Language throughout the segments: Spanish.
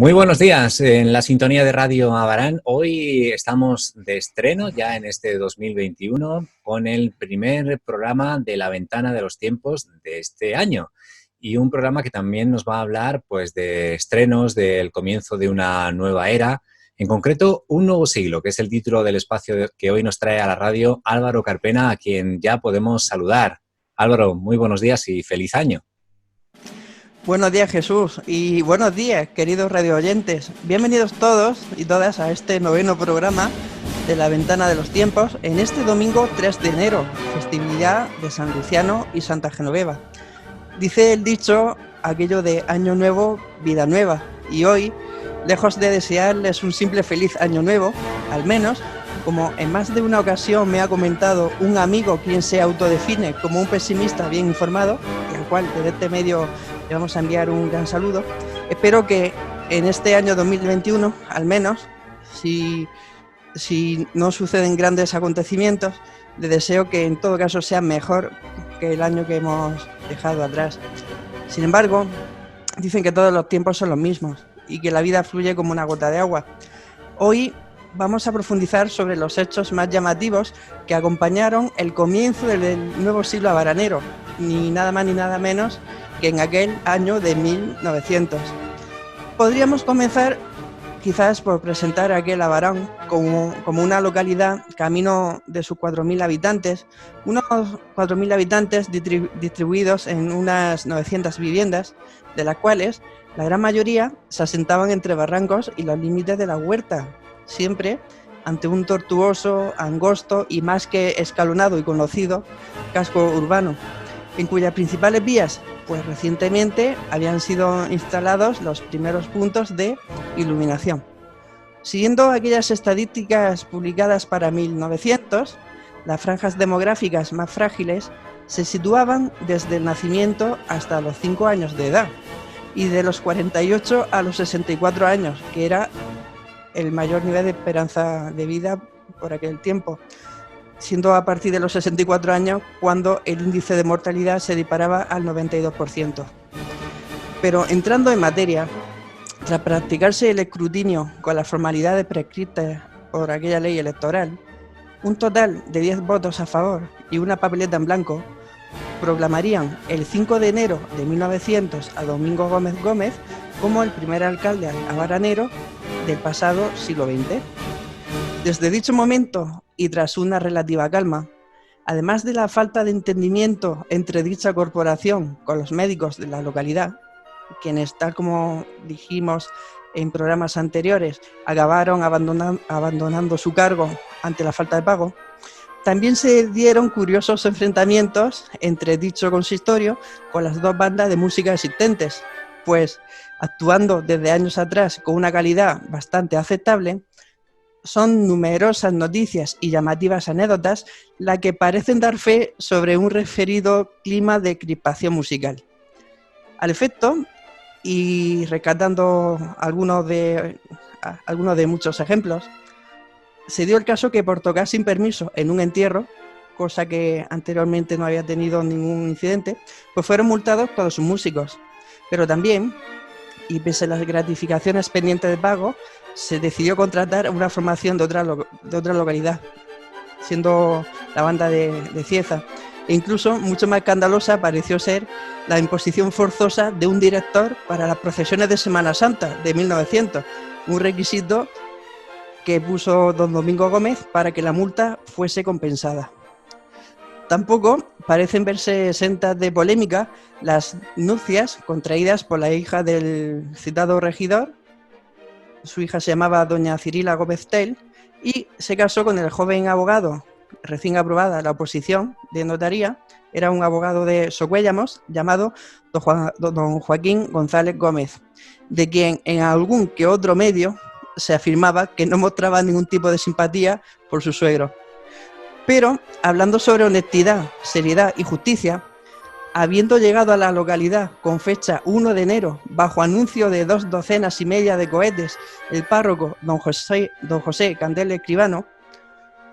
Muy buenos días en la sintonía de Radio Abarán. Hoy estamos de estreno ya en este 2021 con el primer programa de La Ventana de los Tiempos de este año y un programa que también nos va a hablar pues de estrenos, del comienzo de una nueva era, en concreto un nuevo siglo, que es el título del espacio que hoy nos trae a la radio Álvaro Carpena, a quien ya podemos saludar. Álvaro, muy buenos días y feliz año. Buenos días, Jesús, y buenos días, queridos radio oyentes. Bienvenidos todos y todas a este noveno programa de La Ventana de los Tiempos en este domingo 3 de enero, festividad de San Luciano y Santa Genoveva. Dice el dicho aquello de Año Nuevo, Vida Nueva, y hoy, lejos de desearles un simple feliz Año Nuevo, al menos, como en más de una ocasión me ha comentado un amigo quien se autodefine como un pesimista bien informado, y al cual desde este medio le vamos a enviar un gran saludo. Espero que en este año 2021, al menos, si no suceden grandes acontecimientos, le deseo que en todo caso sea mejor que el año que hemos dejado atrás. Sin embargo, dicen que todos los tiempos son los mismos y que la vida fluye como una gota de agua. Hoy vamos a profundizar sobre los hechos más llamativos que acompañaron el comienzo del nuevo siglo abaranero, ni nada más ni nada menos que en aquel año de 1900. Podríamos comenzar quizás por presentar a aquel Abarán como una localidad camino de sus 4.000 habitantes, unos 4.000 habitantes distribuidos en unas 900 viviendas, de las cuales la gran mayoría se asentaban entre barrancos y los límites de la huerta, siempre ante un tortuoso, angosto y más que escalonado y conocido casco urbano, en cuyas principales vías, pues recientemente habían sido instalados los primeros puntos de iluminación. Siguiendo aquellas estadísticas publicadas para 1900, las franjas demográficas más frágiles se situaban desde el nacimiento hasta los 5 años de edad y de los 48 a los 64 años, que era el mayor nivel de esperanza de vida por aquel tiempo, siendo a partir de los 64 años cuando el índice de mortalidad se disparaba al 92%. Pero entrando en materia, tras practicarse el escrutinio con las formalidades prescritas por aquella ley electoral, un total de 10 votos a favor y una papeleta en blanco proclamarían el 5 de enero de 1900 a Domingo Gómez Gómez como el primer alcalde abaranero del pasado siglo XX. Desde dicho momento y tras una relativa calma, además de la falta de entendimiento entre dicha corporación con los médicos de la localidad, quienes, tal como dijimos en programas anteriores, acabaron abandonando su cargo ante la falta de pago, también se dieron curiosos enfrentamientos entre dicho consistorio con las dos bandas de música existentes, pues actuando desde años atrás con una calidad bastante aceptable, son numerosas noticias y llamativas anécdotas las que parecen dar fe sobre un referido clima de crispación musical. Al efecto, y rescatando algunos de muchos ejemplos, se dio el caso que por tocar sin permiso en un entierro, cosa que anteriormente no había tenido ningún incidente, pues fueron multados todos sus músicos. Pero también, y pese a las gratificaciones pendientes de pago, se decidió contratar una formación de otra localidad, siendo la banda de Cieza. E incluso mucho más escandalosa pareció ser la imposición forzosa de un director para las procesiones de Semana Santa de 1900, un requisito que puso don Domingo Gómez para que la multa fuese compensada. Tampoco parecen verse exentas de polémica las nupcias contraídas por la hija del citado regidor. Su hija se llamaba doña Cirila Gómez Tell y se casó con el joven abogado, recién aprobada la oposición de notaría, era un abogado de Socuéllamos llamado don Joaquín González Gómez, de quien en algún que otro medio se afirmaba que no mostraba ningún tipo de simpatía por su suegro. Pero, hablando sobre honestidad, seriedad y justicia, habiendo llegado a la localidad con fecha 1 de enero, bajo anuncio de 2 docenas y media de cohetes, el párroco don José Candel Escribano,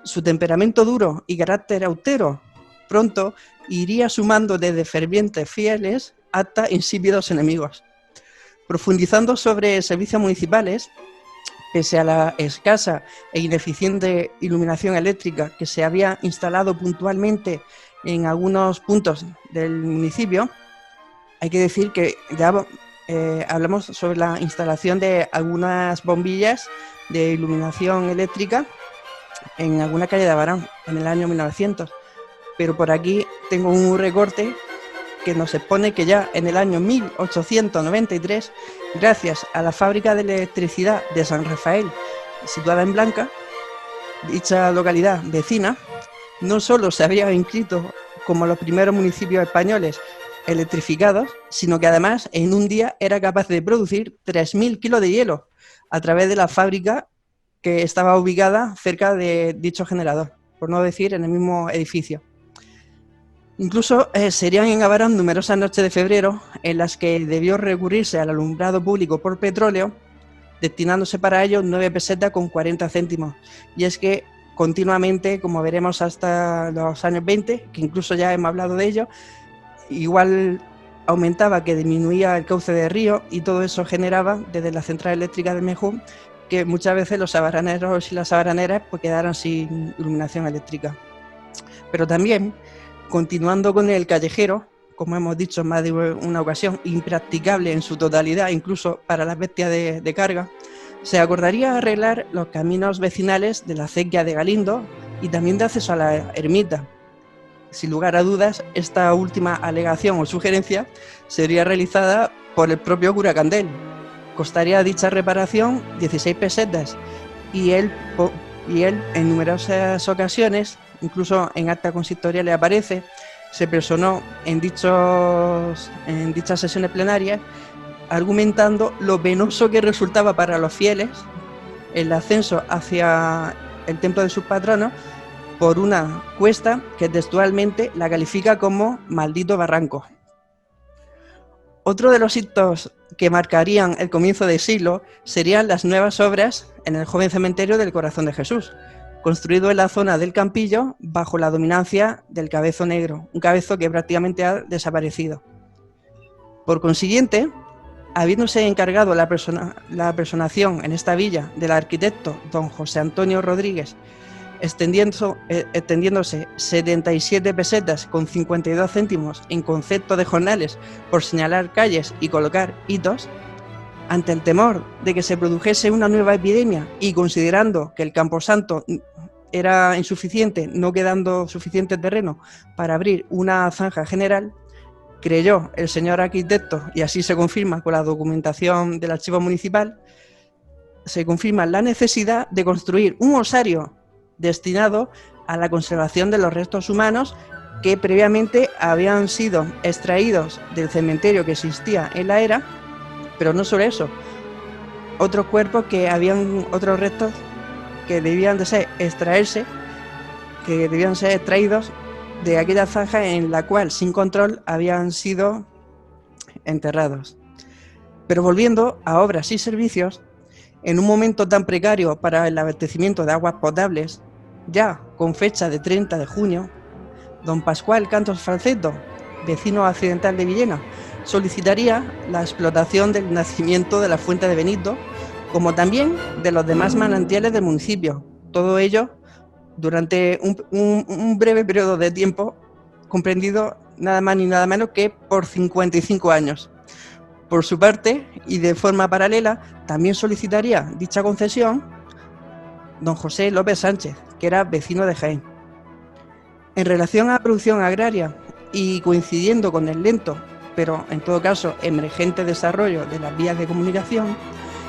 su temperamento duro y carácter austero pronto iría sumando desde fervientes fieles hasta insípidos enemigos. Profundizando sobre servicios municipales, pese a la escasa e ineficiente iluminación eléctrica que se había instalado puntualmente en algunos puntos del municipio, hay que decir que ya hablamos sobre la instalación de algunas bombillas de iluminación eléctrica en alguna calle de Abarán en el año 1900. Pero por aquí tengo un recorte que nos expone que ya en el año 1893, gracias a la fábrica de electricidad de San Rafael, situada en Blanca, dicha localidad vecina, no solo se había inscrito como los primeros municipios españoles electrificados, sino que además en un día era capaz de producir 3.000 kilos de hielo a través de la fábrica que estaba ubicada cerca de dicho generador, por no decir en el mismo edificio. Incluso serían en Abarán numerosas noches de febrero en las que debió recurrirse al alumbrado público por petróleo, destinándose para ello 9 pesetas con 40 céntimos. Y es que continuamente, como veremos hasta los años 20, que incluso ya hemos hablado de ello, igual aumentaba que disminuía el cauce de río y todo eso generaba desde la central eléctrica de Mejú que muchas veces los abaraneros y las abaraneras pues quedaran sin iluminación eléctrica. Pero también, continuando con el callejero, como hemos dicho en más de una ocasión, impracticable en su totalidad, incluso para las bestias de carga, se acordaría arreglar los caminos vecinales de la acequia de Galindo y también de acceso a la ermita. Sin lugar a dudas, esta última alegación o sugerencia sería realizada por el propio cura Candel. Costaría dicha reparación 16 pesetas y él en numerosas ocasiones, incluso en acta consistorial aparece, se personó en dichas sesiones plenarias argumentando lo penoso que resultaba para los fieles el ascenso hacia el templo de sus patronos por una cuesta que textualmente la califica como maldito barranco. Otro de los hitos que marcarían el comienzo del siglo serían las nuevas obras en el joven cementerio del Corazón de Jesús, construido en la zona del Campillo bajo la dominancia del Cabezo Negro, un cabezo que prácticamente ha desaparecido. Por consiguiente, habiéndose encargado la personación en esta villa del arquitecto don José Antonio Rodríguez, extendiéndose 77 pesetas con 52 céntimos en concepto de jornales por señalar calles y colocar hitos, ante el temor de que se produjese una nueva epidemia y considerando que el camposanto era insuficiente, no quedando suficiente terreno para abrir una zanja general, creyó el señor arquitecto, y así se confirma con la documentación del archivo municipal, se confirma la necesidad de construir un osario destinado a la conservación de los restos humanos que previamente habían sido extraídos del cementerio que existía en la era, pero no solo eso, otros restos que debían de ser extraídos de aquella zanja en la cual sin control habían sido enterrados. Pero volviendo a obras y servicios, en un momento tan precario para el abastecimiento de aguas potables, ya con fecha de 30 de junio, don Pascual Cantos Falceto, vecino accidental de Villena, solicitaría la explotación del nacimiento de la fuente de Benito, como también de los demás manantiales del municipio. Todo ello durante un breve periodo de tiempo, comprendido nada más ni nada menos que por 55 años. Por su parte, y de forma paralela, también solicitaría dicha concesión don José López Sánchez, que era vecino de Jaén. En relación a la producción agraria y coincidiendo con el lento, pero en todo caso emergente desarrollo de las vías de comunicación,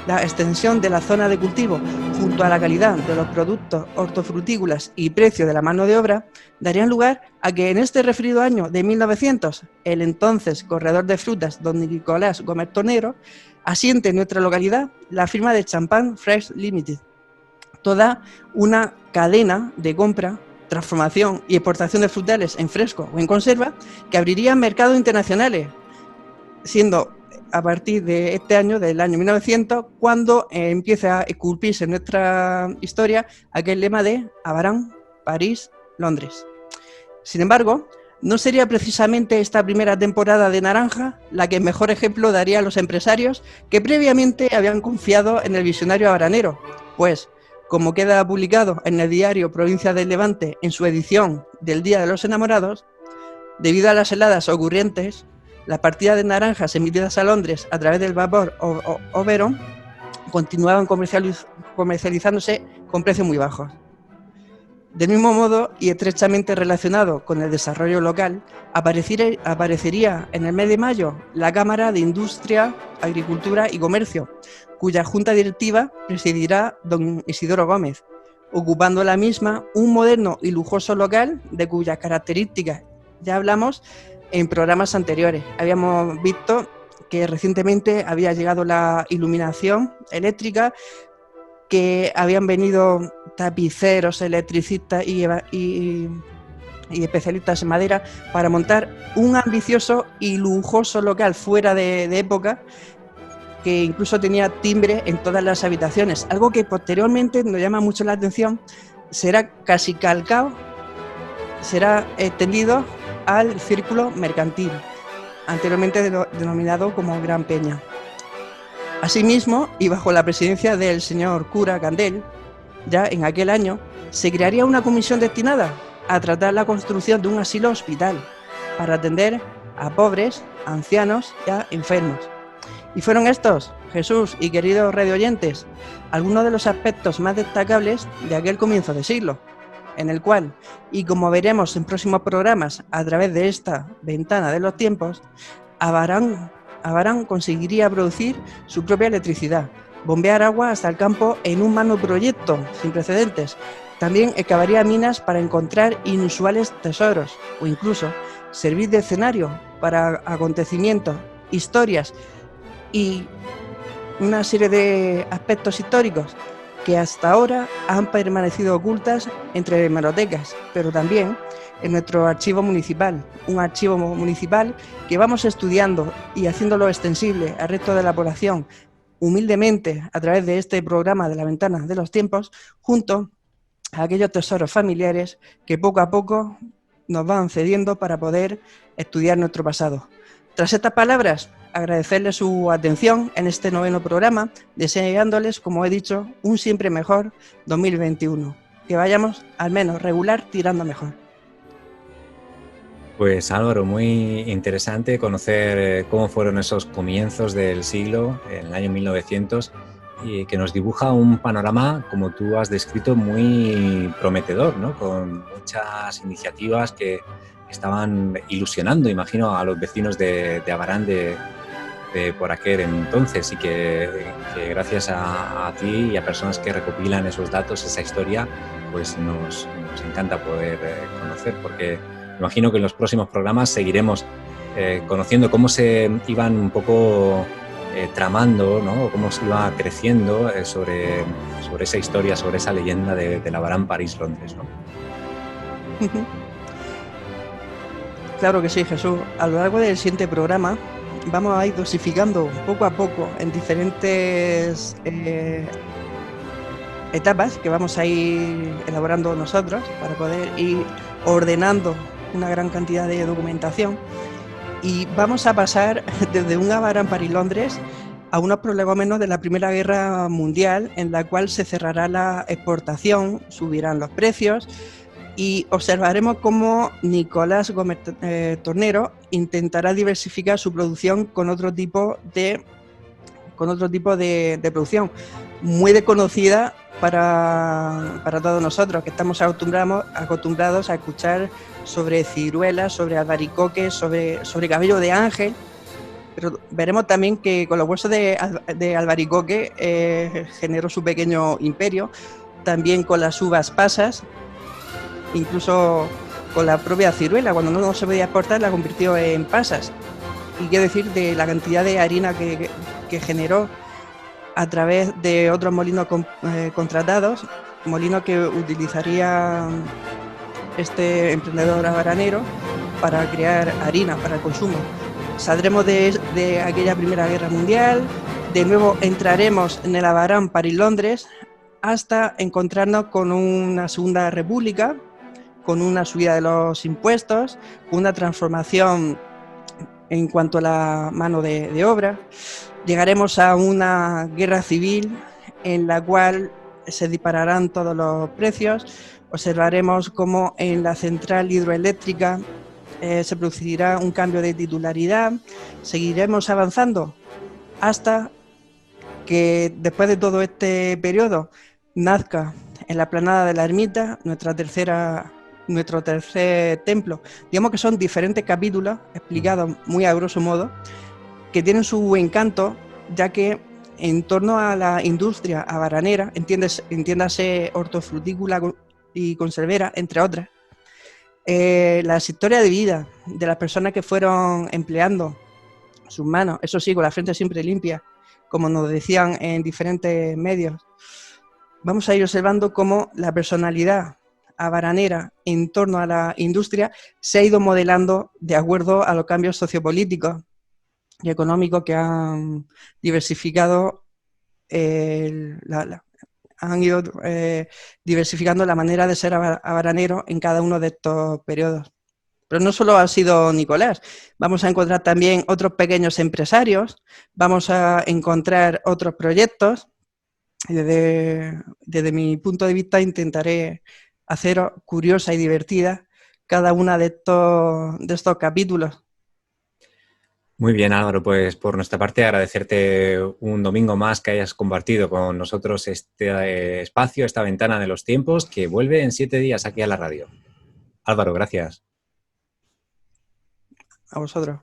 la extensión de la zona de cultivo junto a la calidad de los productos hortofrutícolas y precio de la mano de obra darían lugar a que en este referido año de 1900 el entonces corredor de frutas don Nicolás Gómez Tornero asiente en nuestra localidad la firma de Champagne Fresh Limited, toda una cadena de compra, transformación y exportación de frutales en fresco o en conserva que abriría mercados internacionales, siendo a partir de este año, del año 1900, cuando empieza a esculpirse en nuestra historia aquel lema de Abarán, París, Londres. Sin embargo, ¿No sería precisamente esta primera temporada de Naranja la que mejor ejemplo daría a los empresarios que previamente habían confiado en el visionario habanero? Pues, como queda publicado en el diario Provincia del Levante en su edición del Día de los Enamorados, debido a las heladas ocurrientes, las partidas de naranjas emitidas a Londres a través del vapor Oberon continuaban comercializándose con precios muy bajos. Del mismo modo, y estrechamente relacionado con el desarrollo local, aparecería en el mes de mayo la Cámara de Industria, Agricultura y Comercio, cuya junta directiva presidirá don Isidoro Gómez, ocupando la misma un moderno y lujoso local de cuyas características ya hablamos en programas anteriores. Habíamos visto que recientemente había llegado la iluminación eléctrica, que habían venido tapiceros, electricistas y especialistas en madera para montar un ambicioso y lujoso local fuera de época, que incluso tenía timbre en todas las habitaciones, algo que posteriormente nos llama mucho la atención. Será casi calcado, será extendido al círculo mercantil, anteriormente denominado como Gran Peña. Asimismo, y bajo la presidencia del señor cura Candel, ya en aquel año, se crearía una comisión destinada a tratar la construcción de un asilo hospital para atender a pobres, ancianos y a enfermos. Y fueron estos, Jesús y queridos radioyentes, algunos de los aspectos más destacables de aquel comienzo de siglo, en el cual, y como veremos en próximos programas a través de esta ventana de los tiempos, Abarán conseguiría producir su propia electricidad, bombear agua hasta el campo en un proyecto sin precedentes. También excavaría minas para encontrar inusuales tesoros o incluso servir de escenario para acontecimientos, historias y una serie de aspectos históricos que hasta ahora han permanecido ocultas entre hemerotecas, pero también en nuestro archivo municipal, un archivo municipal que vamos estudiando y haciéndolo extensible al resto de la población, humildemente a través de este programa de la Ventana de los Tiempos, junto a aquellos tesoros familiares que poco a poco nos van cediendo para poder estudiar nuestro pasado. Tras estas palabras, agradecerles su atención en este 9º programa, deseándoles, como he dicho, un siempre mejor 2021. Que vayamos al menos regular tirando mejor. Pues Álvaro, muy interesante conocer cómo fueron esos comienzos del siglo, en el año 1900, y que nos dibuja un panorama, como tú has descrito, muy prometedor, ¿no? Con muchas iniciativas que estaban ilusionando, imagino, a los vecinos de Abarán de por aquel entonces, y que gracias a ti y a personas que recopilan esos datos, esa historia, pues nos encanta poder conocer, porque imagino que en los próximos programas seguiremos conociendo cómo se iban un poco tramando, ¿no? O cómo se iba creciendo sobre esa historia, sobre esa leyenda de la Abarán París-Londres, ¿no? Claro que sí, Jesús. A lo largo del siguiente programa vamos a ir dosificando poco a poco en diferentes etapas que vamos a ir elaborando nosotros para poder ir ordenando una gran cantidad de documentación, y vamos a pasar desde un Abarán París-Londres a unos prolegómenos de la Primera Guerra Mundial, en la cual se cerrará la exportación, subirán los precios, y observaremos cómo Nicolás Gómez Tornero intentará diversificar su producción con otro tipo de producción muy desconocida para todos nosotros, que estamos acostumbrados a escuchar sobre ciruelas, sobre albaricoques, sobre cabello de ángel, pero veremos también que con los huesos de albaricoque generó su pequeño imperio, también con las uvas pasas, incluso con la propia ciruela, cuando no se podía exportar la convirtió en pasas. Y qué decir de la cantidad de harina que generó a través de otros molinos contratados, molinos que utilizaría este emprendedor abaranero para crear harina para el consumo. Saldremos de aquella Primera Guerra Mundial, de nuevo entraremos en el Abarán París-Londres hasta encontrarnos con una Segunda República, con una subida de los impuestos, con una transformación en cuanto a la mano de obra. Llegaremos a una guerra civil en la cual se dispararán todos los precios. Observaremos cómo en la central hidroeléctrica se producirá un cambio de titularidad. Seguiremos avanzando hasta que después de todo este periodo nazca en la Explanada de la Ermita nuestro tercer templo. Digamos que son diferentes capítulos explicados muy a grosso modo, que tienen su encanto, ya que en torno a la industria abaranera, entiéndase hortofrutícola y conservera, entre otras, las historias de vida de las personas que fueron empleando sus manos, eso sí, con la frente siempre limpia, como nos decían en diferentes medios, vamos a ir observando cómo la personalidad abaranera en torno a la industria se ha ido modelando de acuerdo a los cambios sociopolíticos y económicos que han diversificado han ido diversificando la manera de ser abaranero en cada uno de estos periodos. Pero no solo ha sido Nicolás, vamos a encontrar también otros pequeños empresarios, vamos a encontrar otros proyectos. Desde mi punto de vista intentaré hacer curiosa y divertida cada una de estos capítulos. Muy bien, Álvaro, pues por nuestra parte agradecerte un domingo más que hayas compartido con nosotros este espacio, esta ventana de los tiempos que vuelve en 7 días aquí a la radio. Álvaro, gracias. A vosotros.